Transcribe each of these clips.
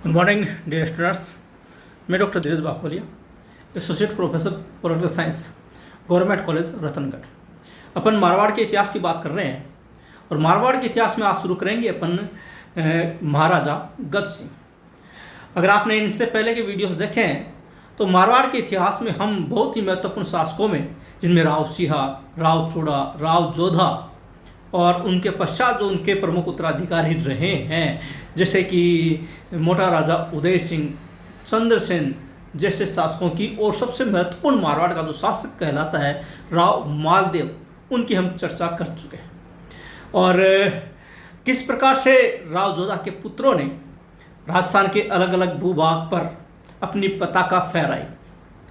Good morning dear students. मैं doctor Dheeraj Bakholia, associate professor political science, government college Ratangarh. अपन मारवाड़ के इतिहास की बात कर रहे हैं और मारवाड़ के इतिहास में आज शुरू करेंगे अपन महाराजा गज सिंह। अगर आपने इनसे पहले के वीडियोस देखे हैं तो मारवाड़ के इतिहास में हम बहुत ही महत्वपूर्ण शासकों में, जिनमें राव सिंहा, राव चूड़ा, राव जोधा और उनके पश्चात जो उनके प्रमुख उत्तराधिकारी रहे हैं, जैसे कि मोटा राजा उदय सिंह, चंद्रसेन जैसे शासकों की, और सबसे महत्वपूर्ण मारवाड़ का जो शासक कहलाता है राव मालदेव, उनकी हम चर्चा कर चुके हैं। और किस प्रकार से राव जोधा के पुत्रों ने राजस्थान के अलग अलग भूभाग पर अपनी पताका फहराई,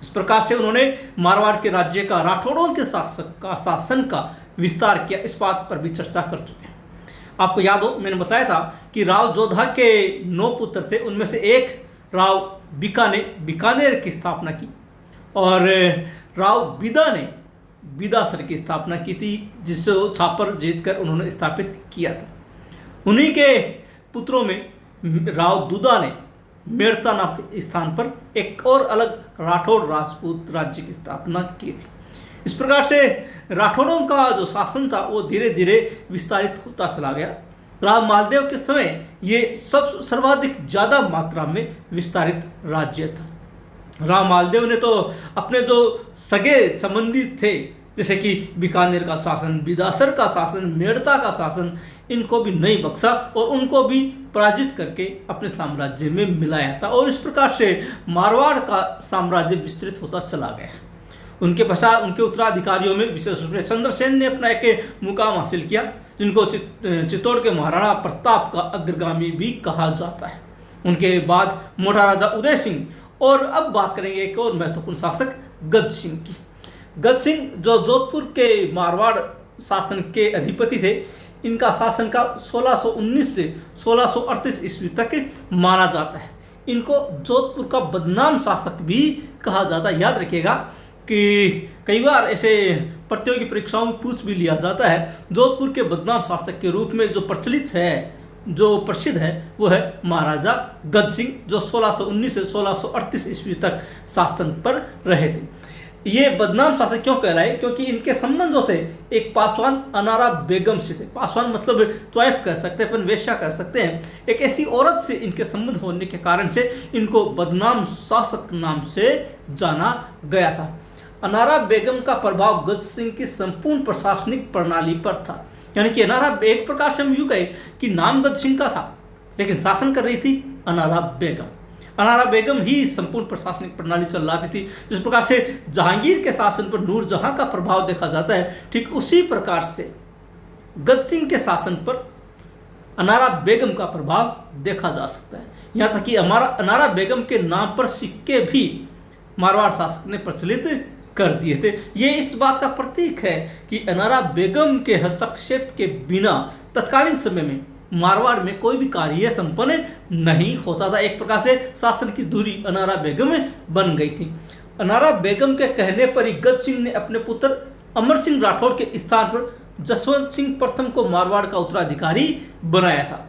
इस प्रकार से उन्होंने मारवाड़ के राज्य का राठौड़ों के शासन का विस्तार किया, इस बात पर भी चर्चा कर चुके हैं। आपको याद हो, मैंने बताया था कि राव जोधा के 9 पुत्र थे, उनमें से एक राव बिका ने बीकानेर की स्थापना की और राव बिदा ने बिदासर की स्थापना की थी, जिसे छापर जीतकर उन्होंने स्थापित किया था। उन्हीं के पुत्रों में राव दुदा ने मेड़ता नाम के स्थान पर एक और अलग राठौड़ राजपूत राज्य की स्थापना की थी। इस प्रकार से राठौड़ों का जो शासन था वो धीरे धीरे विस्तारित होता चला गया। राव मालदेव के समय ये सर्वाधिक ज़्यादा मात्रा में विस्तारित राज्य था। राव मालदेव ने तो अपने जो सगे संबंधी थे, जैसे कि बीकानेर का शासन, बिदासर का शासन, मेड़ता का शासन, इनको भी नहीं बख्शा और उनको भी पराजित करके अपने साम्राज्य में मिलाया था। और इस प्रकार से मारवाड़ का साम्राज्य विस्तृत होता चला गया। उनके पश्चात उनके उत्तराधिकारियों में विशेष रूप से चंद्रसेन ने अपना एक मुकाम हासिल किया, जिनको चित्तौड़ के महाराणा प्रताप का अग्रगामी भी कहा जाता है। उनके बाद मोटा राजा उदय सिंह, और अब बात करेंगे एक और महत्वपूर्ण शासक गज सिंह की। गज सिंह जो जोधपुर के मारवाड़ शासन के अधिपति थे, इनका शासनकाल 1619 से 1638 ईस्वी तक माना जाता है। इनको जोधपुर का बदनाम शासक भी कहा जाता है। याद रखिएगा कि कई बार ऐसे प्रतियोगी परीक्षाओं में पूछ भी लिया जाता है। जोधपुर के बदनाम शासक के रूप में जो प्रचलित है, जो प्रसिद्ध है, वो है महाराजा गज सिंह, जो 1619 से 1638 ईस्वी तक शासन पर रहे थे। ये बदनाम शासक क्यों कहलाए? क्योंकि इनके संबंध जो थे एक पासवान अनारा बेगम से थे। पासवान मतलब ट्वाइफ कह सकते हैं, अपन वेश्या कह सकते हैं। एक ऐसी औरत से इनके संबंध होने के कारण से इनको बदनाम शासक नाम से जाना गया था। अनारा बेगम का प्रभाव गज सिंह की संपूर्ण प्रशासनिक प्रणाली पर था। यानी कि अनारा, एक प्रकार से हम यूँ कहें कि नाम गज सिंह का था, लेकिन शासन कर रही थी अनारा बेगम। अनारा बेगम ही संपूर्ण प्रशासनिक प्रणाली चलाती थी। जिस प्रकार से जहांगीर के शासन पर नूरजहां का प्रभाव देखा जाता है, ठीक उसी प्रकार से गज सिंह के शासन पर अनारा बेगम का प्रभाव देखा जा सकता है। यहाँ तक कि अनारा बेगम के नाम पर सिक्के भी मारवाड़ शासक ने प्रचलित कर दिए थे। ये इस बात का प्रतीक है कि अनारा बेगम के हस्तक्षेप के बिना तत्कालीन समय में मारवाड़ में कोई भी कार्य संपन्न नहीं होता था। एक प्रकार से शासन की धुरी अनारा बेगम में बन गई थी। अनारा बेगम के कहने पर ही गज सिंह ने अपने पुत्र अमर सिंह राठौड़ के स्थान पर जसवंत सिंह प्रथम को मारवाड़ का उत्तराधिकारी बनाया था।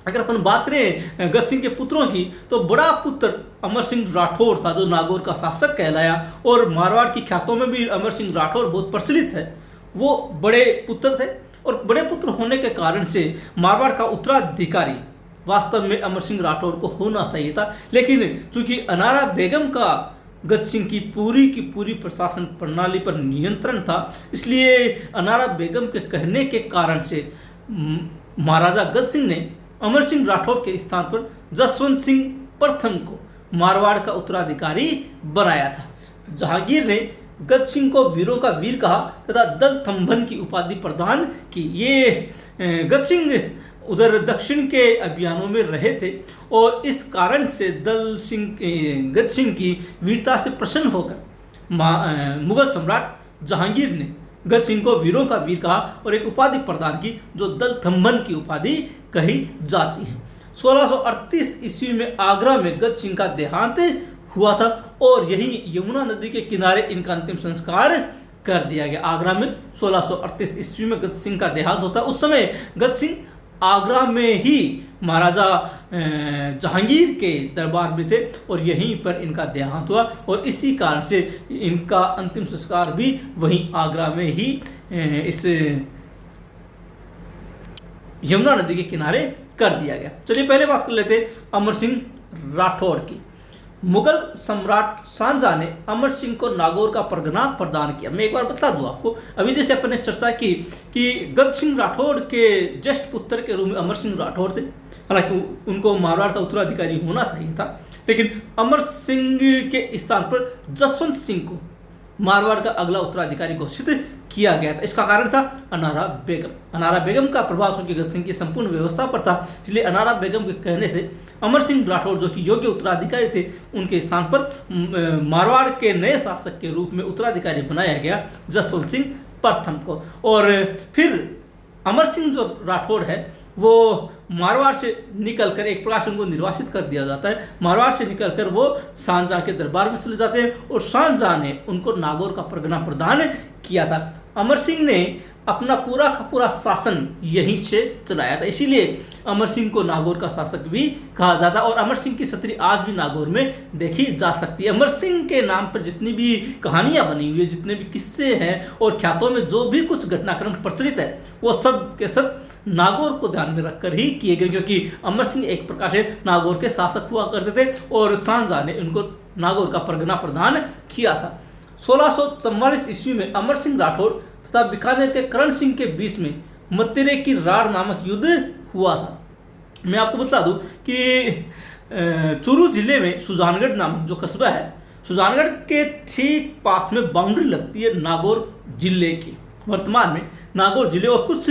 अगर अपन बात करें गज सिंह के पुत्रों की, तो बड़ा पुत्र अमर सिंह राठौड़ था, जो नागौर का शासक कहलाया, और मारवाड़ की ख्यातों में भी अमर सिंह राठौड़ बहुत प्रचलित है। वो बड़े पुत्र थे और बड़े पुत्र होने के कारण से मारवाड़ का उत्तराधिकारी वास्तव में अमर सिंह राठौड़ को होना चाहिए था। लेकिन चूंकि अनारा बेगम का गज सिंह की पूरी प्रशासन प्रणाली पर नियंत्रण था, इसलिए अनारा बेगम के कहने के कारण से महाराजा गज सिंह ने अमर सिंह राठौड़ के स्थान पर जसवंत सिंह प्रथम को मारवाड़ का उत्तराधिकारी बनाया था। जहांगीर ने गज सिंह को वीरों का वीर कहा तथा दल थंभन की उपाधि प्रदान की। ये गज सिंह उधर दक्षिण के अभियानों में रहे थे और इस कारण से गज सिंह की वीरता से प्रसन्न होकर मुगल सम्राट जहांगीर ने गज सिंह को वीरों का वीर कहा और एक उपाधि प्रदान की, जो दल थंभन की उपाधि कही जाती है। 1638 ईस्वी में आगरा में गज सिंह का देहांत हुआ था और यही यमुना नदी के किनारे इनका अंतिम संस्कार कर दिया गया। आगरा में 1638 ईस्वी में गज सिंह का देहांत होता है। उस समय गज सिंह आगरा में ही महाराजा जहांगीर के दरबार में थे और यहीं पर इनका देहांत हुआ और इसी कारण से इनका अंतिम संस्कार भी वहीं आगरा में ही इस यमुना नदी के किनारे कर दिया गया। चलिए पहले बात कर लेते अमर सिंह राठौड़ की। मुगल सम्राट शाहजहां ने अमर सिंह को नागौर का परगना प्रदान किया। मैं एक बार बता दूं आपको, अभी जैसे अपन ने चर्चा की कि गद सिंह राठौड़ के ज्येष्ठ पुत्र के रूप में अमर सिंह राठौड़ थे, हालांकि उनको मारवाड़ का उत्तराधिकारी होना चाहिए था, लेकिन अमर सिंह के स्थान पर जसवंत सिंह को मारवाड़ का अगला उत्तराधिकारी घोषित किया गया था। इसका कारण था अनारा बेगम। अनारा बेगम का प्रभाव चूंकि गद सिंह की संपूर्ण व्यवस्था पर था, इसलिए अनारा बेगम के कहने से अमर सिंह राठौड़ जो कि योग्य उत्तराधिकारी थे, उनके स्थान पर मारवाड़ के नए शासक के रूप में उत्तराधिकारी बनाया गया जसवंत सिंह प्रथम को। और फिर अमर सिंह जो राठौड़ है वो मारवाड़ से निकलकर एक प्रकार से उनको निर्वासित कर दिया जाता है। मारवाड़ से निकलकर वो शाहजहां के दरबार में चले जाते हैं और शाहजहां ने उनको नागौर का परगना प्रदान किया था। अमर सिंह ने अपना पूरा का पूरा शासन यहीं से चलाया था, इसीलिए अमर सिंह को नागौर का शासक भी कहा जाता है। और अमर सिंह की छतरी आज भी नागौर में देखी जा सकती है। अमर सिंह के नाम पर जितनी भी कहानियां बनी हुई है, जितने भी किस्से हैं और ख्यातों में जो भी कुछ घटनाक्रम प्रचलित है, वो सब के सब नागौर को ध्यान में रखकर ही किए गए, क्योंकि अमर सिंह एक प्रकार से नागौर के शासक हुआ करते थे और शाहजहां ने उनको नागौर का परगना प्रदान किया था। 1644 ईस्वी में अमर सिंह राठौड़ तथा बीकानेर के करण सिंह के बीच में मत्तिरे की राड़ नामक युद्ध हुआ था। मैं आपको बता दूं कि चूरू जिले में सुजानगढ़ नामक जो कस्बा है, सुजानगढ़ के ठीक पास में बाउंड्री लगती है नागौर जिले की। वर्तमान में नागौर जिले और कुछ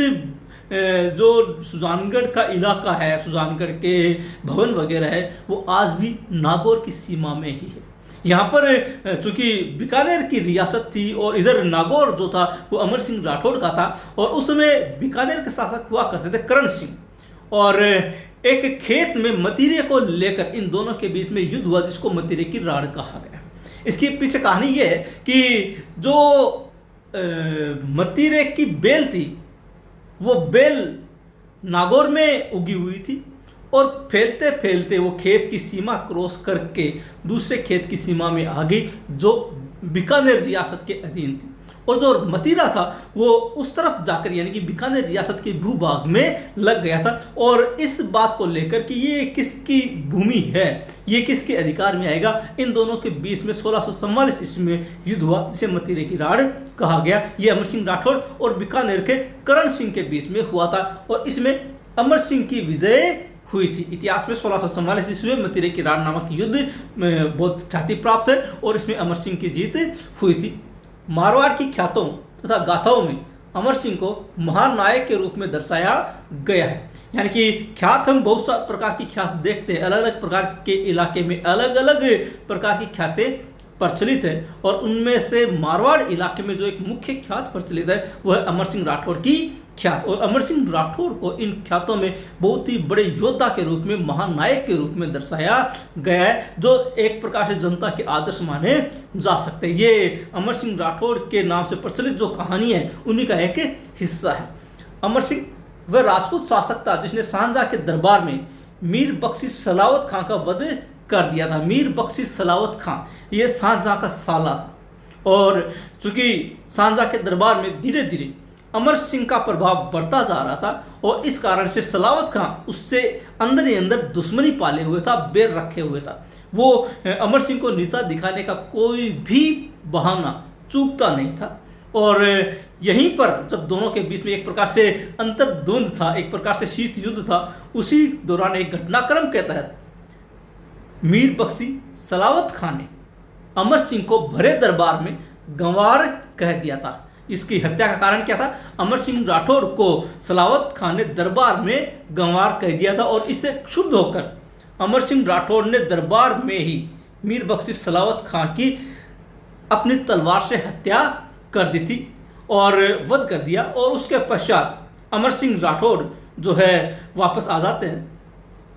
जो सुजानगढ़ का इलाका है, सुजानगढ़ के भवन वगैरह है, वो आज भी नागौर की सीमा में ही है। यहाँ पर चूंकि बीकानेर की रियासत थी और इधर नागौर जो था वो अमर सिंह राठौड़ का था और उस समय बीकानेर के शासक हुआ करते थे करण सिंह, और एक खेत में मतीरे को लेकर इन दोनों के बीच में युद्ध हुआ जिसको मतीरे की राड़ कहा गया। इसके पीछे कहानी ये है कि जो मतीरे की बेल थी वो बेल नागौर में उगी हुई थी और फैलते फैलते वो खेत की सीमा क्रॉस करके दूसरे खेत की सीमा में आ गई जो बीकानेर रियासत के अधीन थी, और जो मतीरा था वो उस तरफ जाकर यानी कि बीकानेर रियासत के भूभाग में लग गया था। और इस बात को लेकर कि ये किसकी भूमि है, ये किसके अधिकार में आएगा, इन दोनों के बीच में 1644 ईस्वी में युद्ध हुआ जिसे मतीरे की राड़ कहा गया। ये अमर सिंह राठौड़ और बीकानेर के करण सिंह के बीच में हुआ था और इसमें अमर सिंह की विजय हुई थी। इतिहास में 1644 ईस्वी में मतीरे की राड़ नामक युद्ध बहुत ख्याति प्राप्त है और इसमें अमर सिंह की जीत हुई थी। मारवाड़ की ख्यातों तथा गाथाओं में अमर सिंह को महानायक के रूप में दर्शाया गया है। यानी कि ख्यात हम बहुत सा प्रकार की ख्यात देखते हैं, अलग अलग प्रकार के इलाके में अलग अलग प्रकार की ख्यातें प्रचलित है और उनमें से मारवाड़ इलाके में जो एक मुख्य ख्यात प्रचलित है वह है अमर सिंह राठौड़ की ख्यात। और अमर सिंह राठौड़ को इन ख्यातों में बहुत ही बड़े योद्धा के रूप में, महानायक के रूप में दर्शाया गया है जो एक प्रकार से जनता के आदर्श माने जा सकते हैं। ये अमर सिंह राठौड़ के नाम से प्रचलित जो कहानी है उन्हीं का एक हिस्सा है। अमर सिंह वह राजपूत शासक था जिसने शाहजहां के दरबार में मीर बख्शी सलावत खां का वध कर दिया था। मीर बख्शी सलावत खां ये शाहजहां का साला था और चूंकि शाहजहां के दरबार में धीरे धीरे अमर सिंह का प्रभाव बढ़ता जा रहा था और इस कारण से सलावत खां उससे अंदर ही अंदर दुश्मनी पाले हुए था, बैर रखे हुए था। वो अमर सिंह को नीचा दिखाने का कोई भी बहाना चूकता नहीं था और यहीं पर जब दोनों के बीच में एक प्रकार से अंतर्द्वंद था, एक प्रकार से शीत युद्ध था, उसी दौरान एक घटनाक्रम के तहत मीर बख्शी सलावत खां ने अमर सिंह को भरे दरबार में गंवार कह दिया था। इसकी हत्या का कारण क्या था? अमर सिंह राठौड़ को सलावत खां ने दरबार में गंवार कह दिया था और इससे क्षुब्ध होकर अमर सिंह राठौड़ ने दरबार में ही मीर बख्शी सलावत खां की अपनी तलवार से हत्या कर दी थी और वध कर दिया। और उसके पश्चात अमर सिंह राठौड़ जो है वापस आ जाते हैं।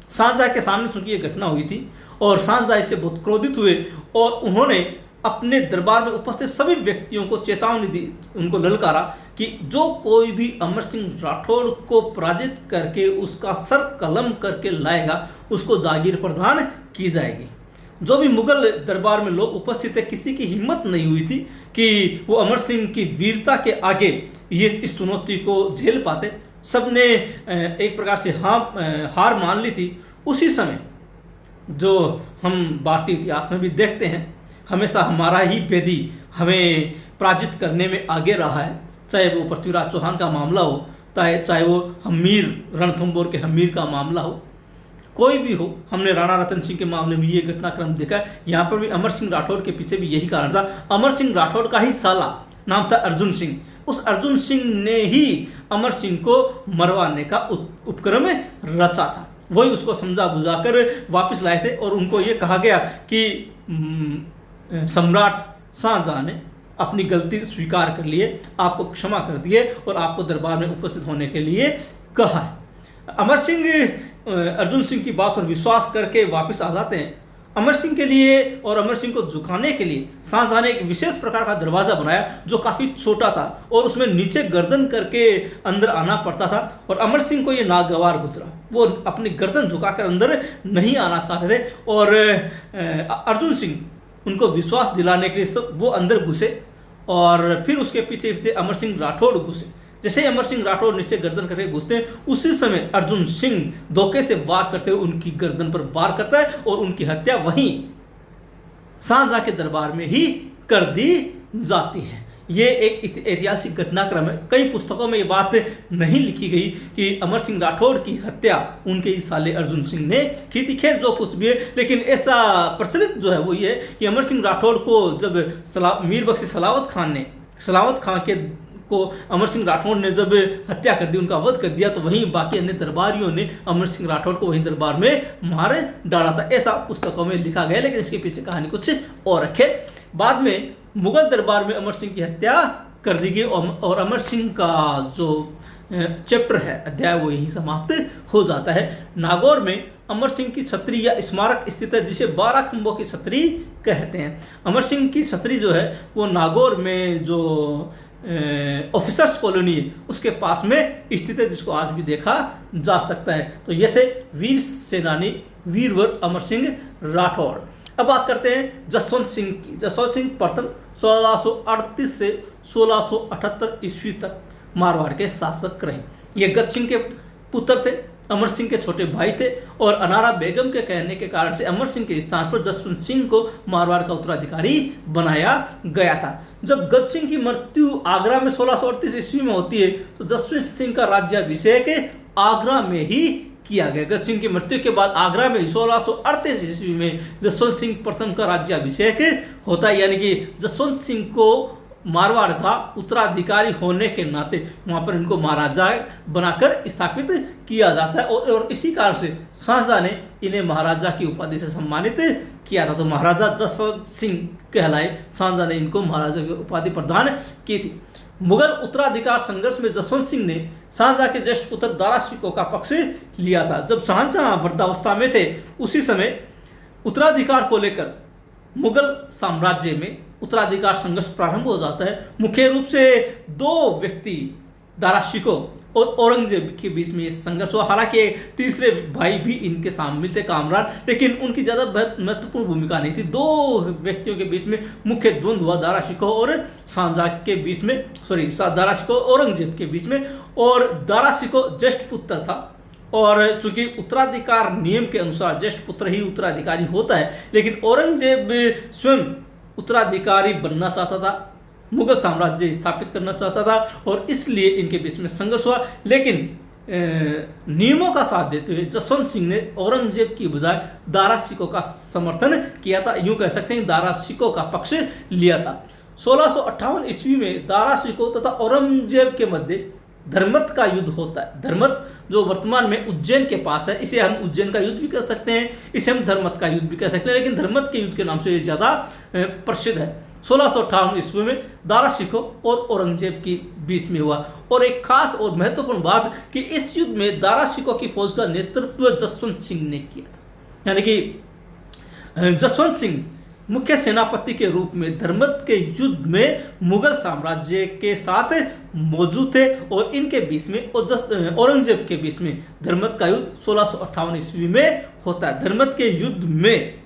शाहजहां के सामने चूंकि ये घटना हुई थी और शाहजहां इससे बहुत क्रोधित हुए और उन्होंने अपने दरबार में उपस्थित सभी व्यक्तियों को चेतावनी दी, उनको ललकारा कि जो कोई भी अमर सिंह राठौड़ को पराजित करके उसका सर कलम करके लाएगा उसको जागीर प्रदान की जाएगी। जो भी मुगल दरबार में लोग उपस्थित थे, किसी की हिम्मत नहीं हुई थी कि वो अमर सिंह की वीरता के आगे ये इस चुनौती को झेल पाते। सब ने एक प्रकार से हार मान ली थी। उसी समय जो हम भारतीय इतिहास में भी देखते हैं, हमेशा हमारा ही बेदी हमें पराजित करने में आगे रहा है, चाहे वो पृथ्वीराज चौहान का मामला हो, चाहे वो हमीर रणथंभौर के हमीर का मामला हो, कोई भी हो। हमने राणा रतन सिंह के मामले में ये घटनाक्रम देखा है। यहाँ पर भी अमर सिंह राठौड़ के पीछे भी यही कारण था। अमर सिंह राठौड़ का ही साला नाम था अर्जुन सिंह। उस अर्जुन सिंह ने ही अमर सिंह को मरवाने का उपक्रम रचा था। वही उसको समझा बुझाकर वापस लाए थे और उनको ये कहा गया कि सम्राट शाहजहां ने अपनी गलती स्वीकार कर लिए, आपको क्षमा कर दिए और आपको दरबार में उपस्थित होने के लिए कहा है। अमर सिंह अर्जुन सिंह की बात पर विश्वास करके वापस आ जाते हैं। अमर सिंह के लिए और अमर सिंह को झुकाने के लिए शाहजहां ने एक विशेष प्रकार का दरवाज़ा बनाया जो काफ़ी छोटा था और उसमें नीचे गर्दन करके अंदर आना पड़ता था। और अमर सिंह को ये नागवार गुजरा, वो अपनी गर्दन झुकाकर अंदर नहीं आना चाहते थे। और अर्जुन सिंह उनको विश्वास दिलाने के लिए सब वो अंदर घुसे और फिर उसके पीछे पीछे अमर सिंह राठौड़ घुसे। जैसे ही अमर सिंह राठौड़ नीचे गर्दन करके घुसते हैं, उसी समय अर्जुन सिंह धोखे से वार करते हुए उनकी गर्दन पर वार करता है और उनकी हत्या वहीं शाहजहां के दरबार में ही कर दी जाती है। ये एक ऐतिहासिक घटनाक्रम है। कई पुस्तकों में ये बात नहीं लिखी गई कि अमर सिंह राठौड़ की हत्या उनके ही साले अर्जुन सिंह ने की थी। खैर जो कुछ भी है, लेकिन ऐसा प्रचलित जो है वो ये है कि अमर सिंह राठौड़ को जब मीर बख्शी सलावत खान के को अमर सिंह राठौड़ ने जब हत्या कर दी, उनका वध कर दिया, तो वहीं बाकी अन्य दरबारियों ने अमर सिंह राठौड़ को वहीं दरबार में मार डाला था। ऐसा पुस्तकों में लिखा गया, लेकिन इसके पीछे कहानी कुछ और रखे। बाद में मुगल दरबार में अमर सिंह की हत्या कर दी गई और अमर सिंह का जो चैप्टर है, अध्याय, वो यही समाप्त हो जाता है। नागौर में अमर सिंह की छतरी या स्मारक स्थित है, जिसे 12 खंभों की छतरी कहते हैं। अमर सिंह की छतरी जो है वो नागौर में जो ऑफिसर्स कॉलोनी है उसके पास में स्थित है, जिसको आज भी देखा जा सकता है। तो ये थे वीर सेनानी वीरवर अमर सिंह राठौड़। अब बात करते हैं जसवंत सिंह की। जसवंत सिंह प्रथम 1638 से 1678 ईस्वी तक मारवाड़ के शासक रहे। ये गज सिंह के पुत्र थे, अमर सिंह के छोटे भाई थे और अनारा बेगम के कहने के कारण से अमर सिंह के स्थान पर जसवंत सिंह को मारवाड़ का उत्तराधिकारी बनाया गया था। जब गज सिंह की मृत्यु आगरा में 1638 ईस्वी में होती है, तो जसवंत सिंह का राज्याभिषेक आगरा में ही किया गया। गज सिंह की मृत्यु के बाद आगरा में 1638 ईस्वी में जसवंत सिंह प्रथम का राज्याभिषेक होता है, यानी कि जसवंत सिंह को मारवाड़ का उत्तराधिकारी होने के नाते वहाँ पर इनको महाराजा बनाकर स्थापित किया जाता है और इसी कारण से शाहजहां ने इन्हें महाराजा की उपाधि से सम्मानित किया था। तो महाराजा जसवंत सिंह कहलाए, शाहजहां ने इनको महाराजा की उपाधि प्रदान की थी। मुगल उत्तराधिकार संघर्ष में जसवंत सिंह ने शाहजहां के ज्येष्ठ पुत्र दारा शिकोह का पक्ष लिया था। जब शाहजहां वृद्धावस्था में थे, उसी समय उत्तराधिकार को लेकर मुगल साम्राज्य में उत्तराधिकार संघर्ष प्रारंभ हो जाता है। मुख्य रूप से दो व्यक्ति दारा शिकोह और औरंगजेब के बीच में ये संघर्ष हुआ। हालांकि तीसरे भाई भी इनके शामिल थे, कामरान, लेकिन उनकी ज़्यादा महत्वपूर्ण भूमिका नहीं थी। दो व्यक्तियों के बीच में मुख्य द्वंद्व हुआ, दारा शिकोह और शाहजहां के बीच में, दारा शिकोह औरंगजेब के बीच में। और दारा शिकोह ज्येष्ठ पुत्र था और चूंकि उत्तराधिकार नियम के अनुसार ज्येष्ठ पुत्र ही उत्तराधिकारी होता है, लेकिन औरंगजेब स्वयं उत्तराधिकारी बनना चाहता था, मुगल साम्राज्य स्थापित करना चाहता था और इसलिए इनके बीच में संघर्ष हुआ। लेकिन नियमों का साथ देते हुए जसवंत सिंह ने औरंगजेब की बजाय दारा शिकोह का समर्थन किया था। यूँ कह सकते हैं दारा शिकोह का पक्ष लिया था। 1658 ईस्वी में दारा शिकोह तथा औरंगजेब के मध्य धर्मत का युद्ध होता है। धर्मत जो वर्तमान में उज्जैन के पास है, इसे हम उज्जैन का युद्ध भी कह सकते हैं, इसे हम धर्मत का युद्ध भी कह सकते हैं, लेकिन धर्मत के युद्ध के नाम से ये ज़्यादा प्रसिद्ध है। 1658 ईस्वी में दारा शिकोह और औरंगजेब के बीच में हुआ। और एक खास और महत्वपूर्ण बात कि इस युद्ध में दारा शिकोह की फौज का नेतृत्व जसवंत सिंह ने किया था। यानी कि जसवंत सिंह मुख्य सेनापति के रूप में धर्मत के युद्ध में मुगल साम्राज्य के साथ मौजूद थे और इनके बीच में औरंगजेब के बीच में धर्मत का युद्ध 1658 ईस्वी में होता है। धर्मत के युद्ध में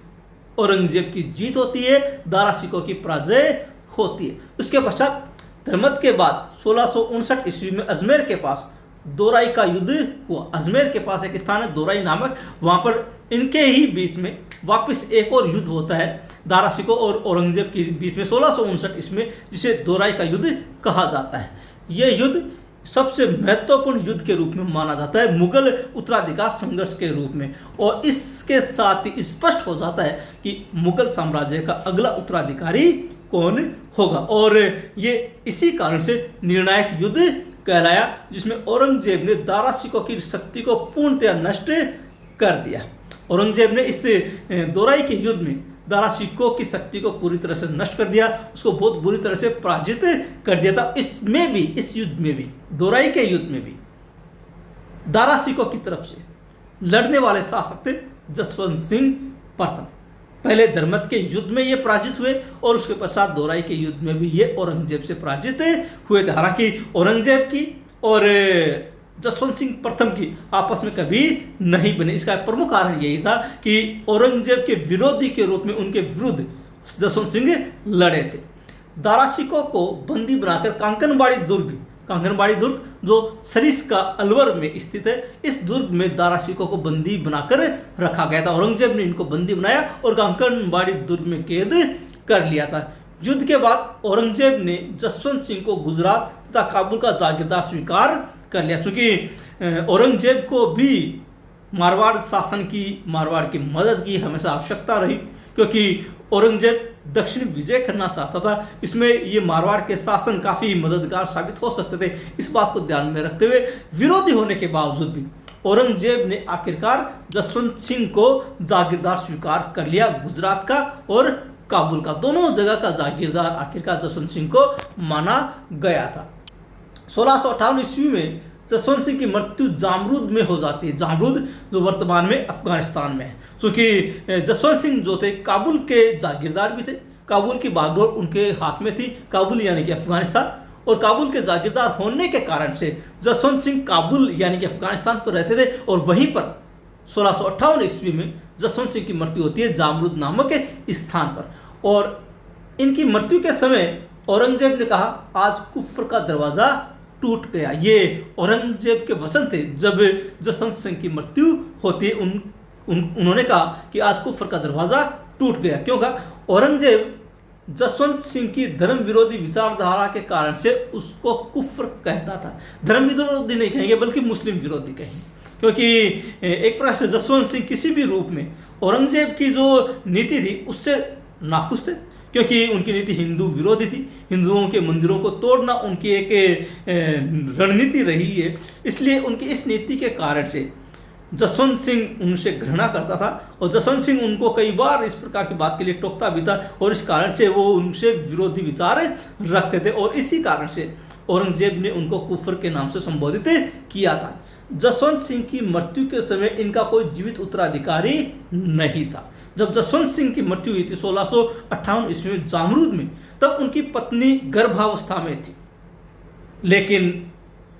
औरंगजेब की जीत होती है, दारा शिकोह की पराजय होती है। उसके पश्चात धर्मत के बाद 1659 ईस्वी में अजमेर के पास दोराई का युद्ध हुआ। अजमेर के पास एक स्थान है दोराई नामक, वहां पर इनके ही बीच में वापस एक और युद्ध होता है दारा शिकोह और औरंगजेब के बीच में 1659 ईस्वी में, जिसे दोराई का युद्ध कहा जाता है। यह युद्ध सबसे महत्वपूर्ण युद्ध के रूप में माना जाता है मुगल उत्तराधिकार संघर्ष के रूप में, और इसके साथ ही स्पष्ट हो जाता है कि मुगल साम्राज्य का अगला उत्तराधिकारी कौन होगा, और ये इसी कारण से निर्णायक युद्ध कहलाया, जिसमें औरंगजेब ने दारा शिकोह की शक्ति को पूर्णतया नष्ट कर दिया। औरंगजेब ने इस दोराई के युद्ध में दारा शिकोह की शक्ति को पूरी तरह से नष्ट कर दिया, उसको बहुत बुरी तरह से पराजित कर दिया था। इसमें भी, इस युद्ध में भी, दोराई के युद्ध में भी दारा शिकोह की तरफ से लड़ने वाले शासक थे जसवंत सिंह प्रथम। पहले धर्मत के युद्ध में ये पराजित हुए और उसके पश्चात दोराई के युद्ध में भी ये औरंगजेब से पराजित हुए थे। हालांकि औरंगजेब की और जसवंत सिंह प्रथम की आपस में कभी नहीं बने। इसका प्रमुख कारण यही था कि औरंगजेब के विरोधी के रूप में उनके विरुद्ध जसवंत सिंह लड़े थे। दारा शिकोह को बंदी बनाकर कांकनबाड़ी दुर्ग जो सरिस का अलवर में स्थित है, इस दुर्ग में दारा शिकोह को बंदी बनाकर रखा गया था। औरंगजेब ने इनको बंदी बनाया और कांकनबाड़ी दुर्ग में कैद कर लिया था। युद्ध के बाद औरंगजेब ने जसवंत सिंह को गुजरात तथा काबुल का जागीरदार स्वीकार कर लिया, क्योंकि औरंगजेब को भी मारवाड़ की मदद की हमेशा आवश्यकता रही, क्योंकि औरंगजेब दक्षिण विजय करना चाहता था। इसमें ये मारवाड़ के शासन काफ़ी मददगार साबित हो सकते थे। इस बात को ध्यान में रखते हुए विरोधी होने के बावजूद भी औरंगजेब ने आखिरकार जसवंत सिंह को जागीरदार स्वीकार कर लिया। गुजरात का और काबुल का, दोनों जगह का जागीरदार आखिरकार जसवंत सिंह को माना गया था। 1658 ईस्वी में जसवंत सिंह की मृत्यु जामरूद में हो जाती है। जामरूद जो वर्तमान में अफगानिस्तान में है, क्योंकि जसवंत सिंह जो थे काबुल के जागीरदार भी थे। काबुल की बागडोर उनके हाथ में थी, काबुल यानी कि अफगानिस्तान, और काबुल के जागीरदार होने के कारण से जसवंत सिंह काबुल यानी कि अफगानिस्तान पर रहते थे, और वहीं पर 1658 ईस्वी में जसवंत सिंह की मृत्यु होती है जामरूद नामक स्थान पर। और इनकी मृत्यु के समय औरंगजेब ने कहा, आज कुफ्र का दरवाज़ा टूट गया। ये औरंगजेब के वचन थे जब जसवंत सिंह की मृत्यु होती है। उन्होंने कहा कि आज कुफ्र का दरवाज़ा टूट गया। क्यों कहा? औरंगजेब जसवंत सिंह की धर्म विरोधी विचारधारा के कारण से उसको कुफ्र कहता था। धर्म विरोधी नहीं कहेंगे बल्कि मुस्लिम विरोधी कहेंगे, क्योंकि एक प्रकार से जसवंत सिंह किसी भी रूप में औरंगजेब की जो नीति थी उससे नाखुश थे, क्योंकि उनकी नीति हिंदू विरोधी थी। हिंदुओं के मंदिरों को तोड़ना उनकी एक रणनीति रही है। इसलिए उनकी इस नीति के कारण से जसवंत सिंह उनसे घृणा करता था, और जसवंत सिंह उनको कई बार इस प्रकार की बात के लिए टोकता भी था, और इस कारण से वो उनसे विरोधी विचार रखते थे, और इसी कारण से औरंगजेब ने उनको कुफर के नाम से संबोधित किया था। जसवंत सिंह की मृत्यु के समय इनका कोई जीवित उत्तराधिकारी नहीं था। जब जसवंत सिंह की मृत्यु हुई थी 1658 ईस्वी में जामरूद में, तब उनकी पत्नी गर्भावस्था में थी, लेकिन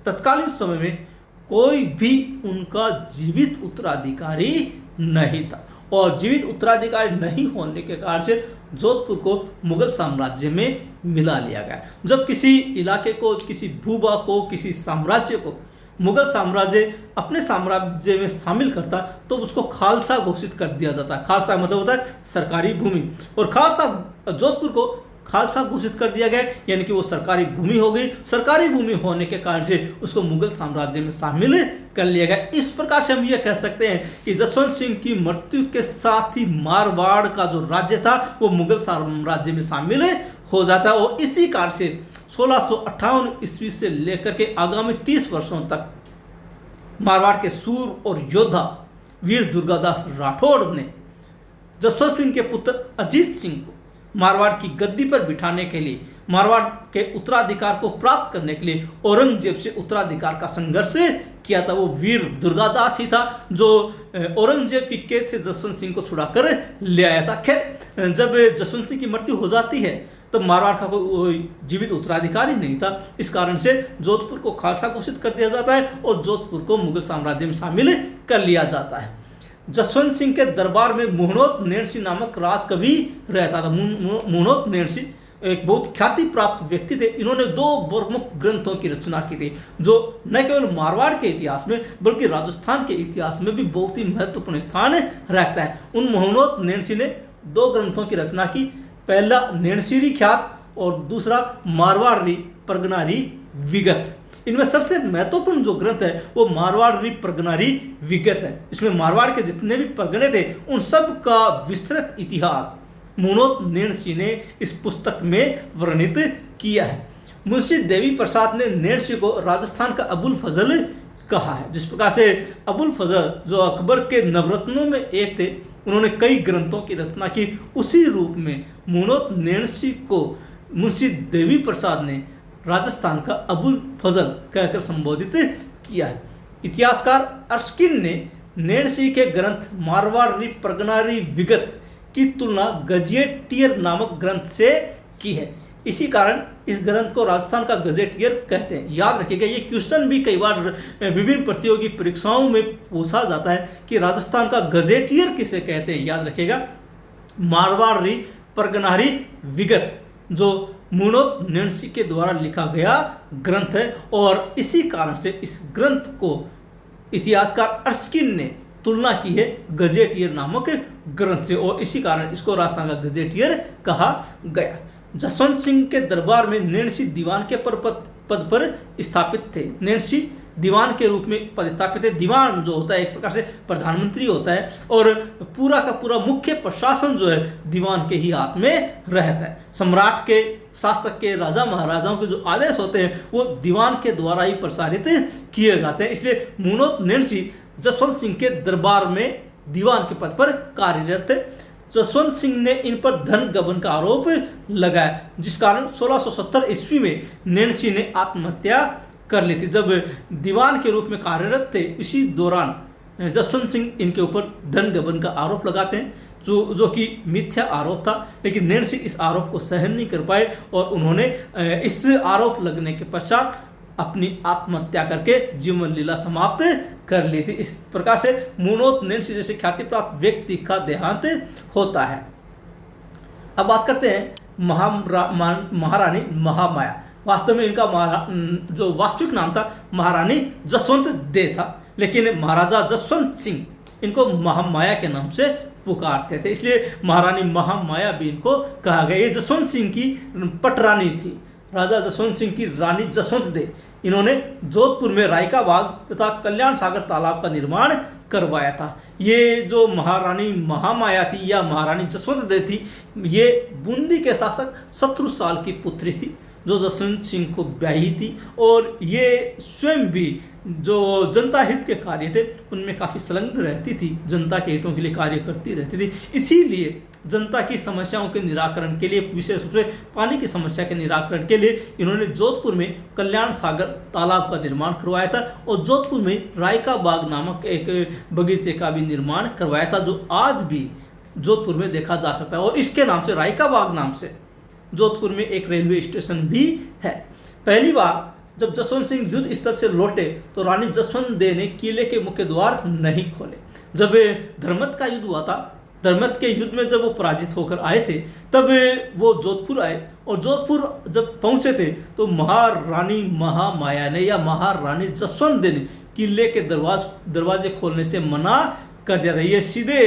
तत्कालीन समय में कोई भी उनका जीवित उत्तराधिकारी नहीं था, और जीवित उत्तराधिकारी नहीं होने के कारण से जोधपुर को मुगल साम्राज्य में मिला लिया गया। जब किसी इलाके को, किसी भूभाग को, किसी साम्राज्य को मुगल साम्राज्य अपने साम्राज्य में शामिल करता तो उसको खालसा घोषित कर दिया जाता। खालसा मतलब होता है सरकारी भूमि, और खालसा जोधपुर को खालसा घोषित कर दिया गया, यानी कि वो सरकारी भूमि हो गई। सरकारी भूमि होने के कारण से उसको मुगल साम्राज्य में शामिल कर लिया गया। इस प्रकार से हम ये कह सकते हैं कि जसवंत सिंह की मृत्यु के साथ ही मारवाड़ का जो राज्य था वो मुगल साम्राज्य में शामिल हो जाता है, और इसी कारण से 1658 ईस्वी से लेकर के आगामी 30 वर्षों तक मारवाड़ के सूर और योद्धा वीर दुर्गादास राठौड़ ने जसवंत सिंह के पुत्र अजीत सिंह को मारवाड़ की गद्दी पर बिठाने के लिए, मारवाड़ के उत्तराधिकार को प्राप्त करने के लिए औरंगजेब से उत्तराधिकार का संघर्ष किया था। वो वीर दुर्गादास ही था जो औरंगजेब की कैद से जसवंत सिंह को छुड़ाकर ले आया था। खैर, जब जसवंत सिंह की मृत्यु हो जाती है तो मारवाड़ का कोई जीवित उत्तराधिकारी नहीं था। इस कारण से जोधपुर को खालसा घोषित कर दिया जाता है और जोधपुर को मुगल साम्राज्य में शामिल कर लिया जाता है। जसवंत सिंह के दरबार में मुहनोत नेणसी नामक राजकवि रहता था। मुहनोत नेणसी एक बहुत ख्याति प्राप्त व्यक्ति थे। इन्होंने 2 प्रमुख ग्रंथों की रचना की थी जो न केवल मारवाड़ के इतिहास में बल्कि राजस्थान के इतिहास में भी बहुत ही महत्वपूर्ण स्थान रखता है। उन मुहनोत नेणसी ने 2 ग्रंथों की रचना की। पहला नेणसीरी ख्यात और दूसरा मारवाड़ी परगनारी विगत। इनमें सबसे महत्वपूर्ण जो ग्रंथ है वो मारवाड़ी परगनारी विगत है। इसमें मारवाड़ के जितने भी परगने थे उन सब का विस्तृत इतिहास मुहनोत नेणसी ने इस पुस्तक में वर्णित किया है। मुंशी देवी प्रसाद ने नेणसी को राजस्थान का अबुल फजल कहा है। जिस प्रकार से अबुल फजल जो अकबर के नवरत्नों में एक थे, उन्होंने कई ग्रंथों की रचना की, उसी रूप में मुहनोत नेणसी को मुंशी देवी प्रसाद ने राजस्थान का अबुल फजल कहकर संबोधित किया है। इतिहासकार अर्शकिन ने नेणसी के ग्रंथ मारवाड़ी परगनारी विगत की तुलना गजेटियर नामक ग्रंथ से की है। इसी कारण इस ग्रंथ को राजस्थान का गजेटियर कहते हैं। याद रखिएगा, ये क्वेश्चन भी कई बार विभिन्न प्रतियोगी परीक्षाओं में पूछा जाता है कि राजस्थान का गजेटियर किसे कहते हैं। याद रखिएगा, मारवाड़ी परगनारी विगत जो मुहनोत नेणसी के द्वारा लिखा गया ग्रंथ है और इसी कारण से इस ग्रंथ को इतिहासकार अर्शकिन ने तुलना की है गजेटियर नामक ग्रंथ से और इसी कारण इसको राजस्थान का गजेटियर कहा गया। जसवंत सिंह के दरबार में नेणसी दीवान के पद पर स्थापित थे। नेणसी दीवान के रूप में पदस्थापित है। दीवान जो होता है एक प्रकार से प्रधानमंत्री होता है और पूरा का पूरा मुख्य प्रशासन जो है दीवान के ही हाथ में रहता है। सम्राट के, शासक के, राजा महाराजाओं के जो आदेश होते हैं वो दीवान के द्वारा ही प्रसारित किए जाते हैं। इसलिए मुहनोत नेणसी जसवंत सिंह के दरबार में दीवान के पद पर कार्यरत थे। जसवंत सिंह ने इन पर धन गबन का आरोप लगाया, जिस कारण 1670 ईस्वी में नेणसी ने आत्महत्या कर ली थी। जब दीवान के रूप में कार्यरत थे इसी दौरान जसवंत सिंह इनके ऊपर धन गबन का आरोप लगाते हैं जो कि मिथ्या आरोप था। लेकिन नेणसी इस आरोप को सहन नहीं कर पाए और उन्होंने इस आरोप लगने के पश्चात अपनी आत्महत्या करके जीवन लीला समाप्त कर ली थी। इस प्रकार से मुहनोत नेणसी जैसे ख्याति प्राप्त व्यक्ति का देहांत होता है। अब बात करते हैं महारानी महामाया। वास्तव में इनका जो वास्तविक नाम था महारानी जसवंत दे था, लेकिन महाराजा जसवंत सिंह इनको महामाया के नाम से पुकारते थे, इसलिए महारानी महामाया भी इनको कहा गया। ये जसवंत सिंह की पटरानी थी। राजा जसवंत सिंह की रानी जसवंत दे इन्होंने जोधपुर में रायका बाग तथा कल्याण सागर तालाब का निर्माण करवाया था। ये जो महारानी महामाया थी या महारानी जसवंत दे थी, ये बूंदी के शासक शत्रुसाल की पुत्री थी जो जसवंत सिंह को ब्याही थी और ये स्वयं भी जो जनता हित के कार्य थे उनमें काफ़ी संलग्न रहती थी, जनता के हितों के लिए कार्य करती रहती थी। इसीलिए जनता की समस्याओं के निराकरण के लिए, विशेष रूप से पानी की समस्या के निराकरण के लिए इन्होंने जोधपुर में कल्याण सागर तालाब का निर्माण करवाया था और जोधपुर में रायका बाग नामक एक बगीचे का भी निर्माण करवाया था जो आज भी जोधपुर में देखा जा सकता है। और इसके नाम से, रायका बाग नाम से, जोधपुर में एक रेलवे स्टेशन भी है। पहली बार जब जसवंत सिंह युद्ध स्थल से लौटे तो रानी जसवंत दे ने किले के मुख्य द्वार नहीं खोले। जब धर्मत का युद्ध हुआ था, धर्मत के युद्ध में जब वो पराजित होकर आए थे तब वो जोधपुर आए और जोधपुर जब पहुंचे थे तो महारानी महामाया ने या महारानी जसवंत दे ने किले के दरवाजे खोलने से मना कर दिया था। ये सीधे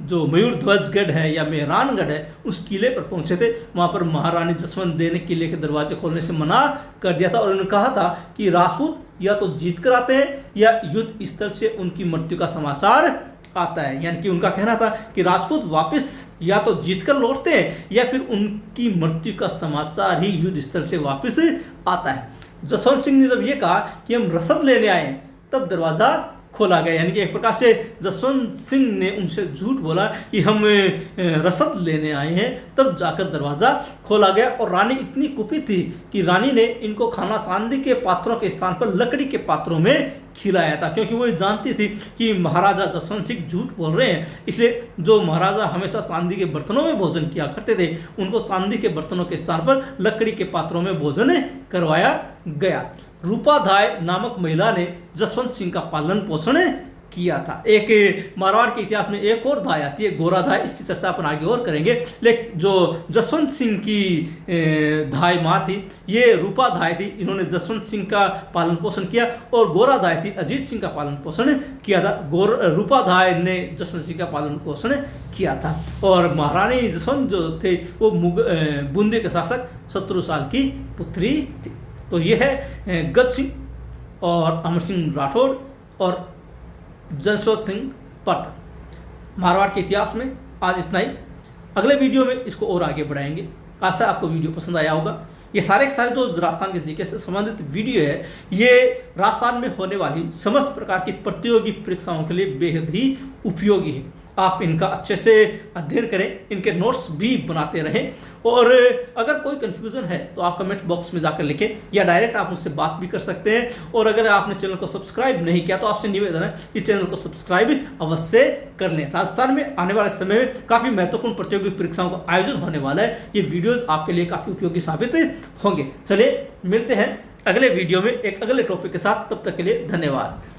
जो मयूरध्वजगढ़ है या मेहरानगढ़ है उस किले पर पहुंचे थे। वहाँ पर महारानी जसवंत दे ने किले के दरवाजे खोलने से मना कर दिया था और उन्होंने कहा था कि राजपूत या तो जीत कर आते हैं या युद्ध स्थल से उनकी मृत्यु का समाचार आता है। यानी कि उनका कहना था कि राजपूत वापस या तो जीत कर लौटते हैं या फिर उनकी मृत्यु का समाचार ही युद्ध स्थल से वापस आता है। जसवंत सिंह ने जब ये कहा कि हम रसद लेने आए हैं तब दरवाज़ा खोला गया। यानी कि एक प्रकार से जसवंत सिंह ने उनसे झूठ बोला कि हम रसद लेने आए हैं, तब जाकर दरवाज़ा खोला गया। और रानी इतनी कुपित थी कि रानी ने इनको खाना चांदी के पात्रों के स्थान पर लकड़ी के पात्रों में खिलाया था, क्योंकि वो जानती थी कि महाराजा जसवंत सिंह झूठ बोल रहे हैं। इसलिए जो महाराजा हमेशा चांदी के बर्तनों में भोजन किया करते थे, उनको चांदी के बर्तनों के स्थान पर लकड़ी के पात्रों में भोजन करवाया गया। रूपाधाय नामक महिला ने जसवंत सिंह का पालन पोषण किया था। एक मारवाड़ के इतिहास में एक और धाय आती है, गोराधाय, इसकी चर्चा अपन आगे और करेंगे। लेकिन जो जसवंत सिंह की धाय माँ थी, ये रूपाधाय थी, इन्होंने जसवंत सिंह का पालन पोषण किया। और गोराधाय थी, अजीत सिंह का पालन पोषण किया था। रूपाधाय ने जसवंत सिंह का पालन पोषण किया था। और महारानी जसवंत जो थे वो बूंदी के शासक शत्रु साल की पुत्री थी। तो ये है गज सिंह और अमर सिंह राठौड़ और जसवंत सिंह प्रथम। मारवाड़ के इतिहास में आज इतना ही। अगले वीडियो में इसको और आगे बढ़ाएंगे। आशा आपको वीडियो पसंद आया होगा। ये सारे के सारे जो राजस्थान के जीके से संबंधित वीडियो है, ये राजस्थान में होने वाली समस्त प्रकार की प्रतियोगी परीक्षाओं के लिए बेहद ही उपयोगी है। आप इनका अच्छे से अध्ययन करें, इनके नोट्स भी बनाते रहें। और अगर कोई कन्फ्यूज़न है तो आप कमेंट बॉक्स में जाकर लिखें, या डायरेक्ट आप मुझसे बात भी कर सकते हैं। और अगर आपने चैनल को सब्सक्राइब नहीं किया तो आपसे निवेदन है इस चैनल को सब्सक्राइब अवश्य कर लें। राजस्थान में आने वाले समय में काफ़ी महत्वपूर्ण प्रतियोगी परीक्षाओं का आयोजन होने वाला है। ये वीडियोज़ आपके लिए काफ़ी उपयोगी साबित होंगे। चलिए मिलते हैं अगले वीडियो में एक अगले टॉपिक के साथ। तब तक के लिए धन्यवाद।